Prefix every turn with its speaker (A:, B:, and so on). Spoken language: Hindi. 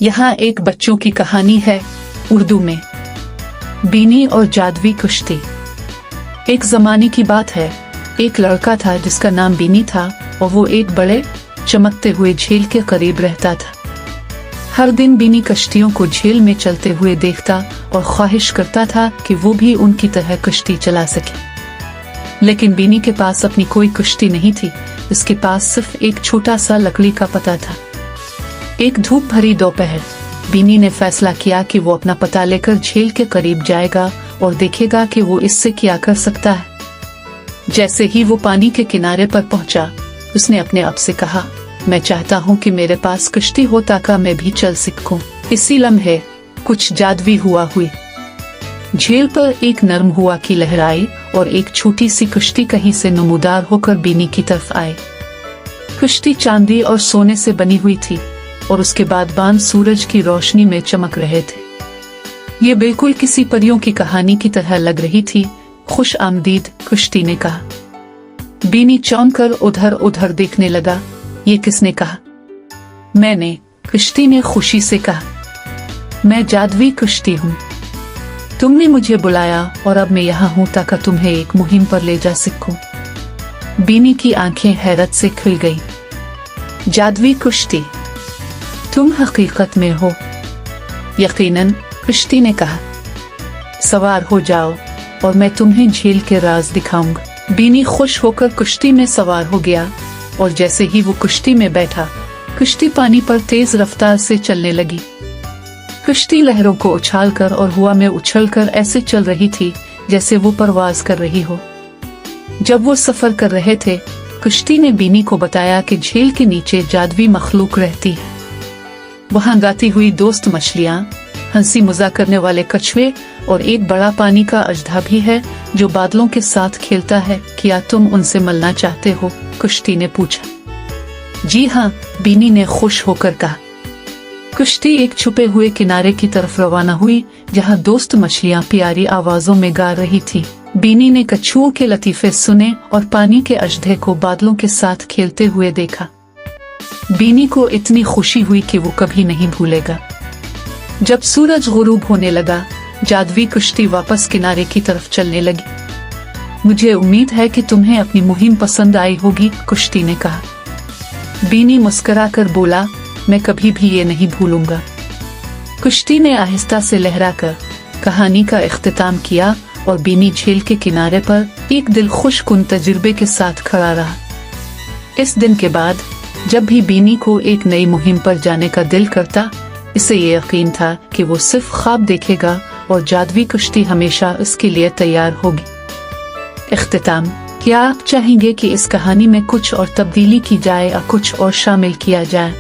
A: यहाँ एक बच्चों की कहानी है उर्दू में। बीनी और जादवी कुश्ती। एक जमाने की बात है, एक लड़का था जिसका नाम बीनी था और वो एक बड़े चमकते हुए झील के करीब रहता था। हर दिन बीनी कश्तियों को झील में चलते हुए देखता और ख्वाहिश करता था कि वो भी उनकी तरह कश्ती चला सके। लेकिन बीनी के पास अपनी कोई कश्ती नहीं थी, इसके पास सिर्फ एक छोटा सा लकड़ी का पता था। एक धूप भरी दोपहर बीनी ने फैसला किया कि वो अपना पता लेकर झील के करीब जाएगा और देखेगा कि वो इससे क्या कर सकता है। जैसे ही वो पानी के किनारे पर पहुंचा, उसने अपने आप से कहा, मैं चाहता हूँ कि मेरे पास कश्ती हो ताकि मैं भी चल सकूं। इसी लम्हे कुछ जादवी हुआ हुई। झील पर एक नरम हुआ की लहर आई और एक छोटी सी कश्ती कहीं से नमूदार होकर बीनी की तरफ आई। कश्ती चांदी और सोने से बनी हुई थी और उसके बाद बांध सूरज की रोशनी में चमक रहे थे। ये बिल्कुल किसी परियों की कहानी की तरह लग रही थी। खुश आमदीद, कश्ती ने कहा। बीनी चौंक कर उधर उधर देखने लगा। ये किसने कहा? मैंने, कश्ती ने खुशी से कहा। मैं जादवी कश्ती हूँ। तुमने मुझे बुलाया और अब मैं यहाँ हूँ ताकि तुम्हें एक मुहिम पर ले जा सकूं। बीनी की आंखें हैरत से खुल गई। जादवी कश्ती, तुम हकीकत में हो? यकीनन, कश्ती ने कहा। सवार हो जाओ और मैं तुम्हें झील के राज दिखाऊंगा। बीनी खुश होकर कश्ती में सवार हो गया और जैसे ही वो कश्ती में बैठा, कश्ती पानी पर तेज रफ्तार से चलने लगी। कश्ती लहरों को उछालकर और हवा में उछलकर ऐसे चल रही थी जैसे वो परवाज कर रही हो। जब वो सफर कर रहे थे, कश्ती ने बीनी को बताया कि झील के नीचे जादवी मखलूक रहती है। वहाँ गाती हुई दोस्त मछलियाँ, हंसी मजाक करने वाले कछुए और एक बड़ा पानी का अजदा भी है जो बादलों के साथ खेलता है। क्या तुम उनसे मिलना चाहते हो? कश्ती ने पूछा। जी हाँ, बीनी ने खुश होकर कहा। कश्ती एक छुपे हुए किनारे की तरफ रवाना हुई जहाँ दोस्त मछलियाँ प्यारी आवाजों में गा रही थी। बीनी ने कछुओं के लतीफे सुने और पानी के अजदे को बादलों के साथ खेलते हुए देखा। बीनी को इतनी खुशी हुई कि वो कभी नहीं भूलेगा। जब सूरज गुरूब होने लगा, जादवी कश्ती वापस किनारे की तरफ चलने लगी। मुझे उम्मीद है कि तुम्हें अपनी मुहिम पसंद आई होगी, कश्ती ने कहा। बीनी मुस्कुराकर बोला, मैं कभी भी ये नहीं भूलूंगा। कश्ती ने आहिस्ता से लहराकर कहानी का इख्तिताम किया और बीनी झील के किनारे पर एक दिल खुशकुन तजुर्बे के साथ खड़ा रहा। इस दिन के बाद जब भी बीनी को एक नई मुहिम पर जाने का दिल करता, इसे ये यकीन था कि वो सिर्फ ख्वाब देखेगा और जादवी कश्ती हमेशा इसके लिए तैयार होगी। इख्तिताम, क्या आप चाहेंगे कि इस कहानी में कुछ और तब्दीली की जाए या कुछ और शामिल किया जाए?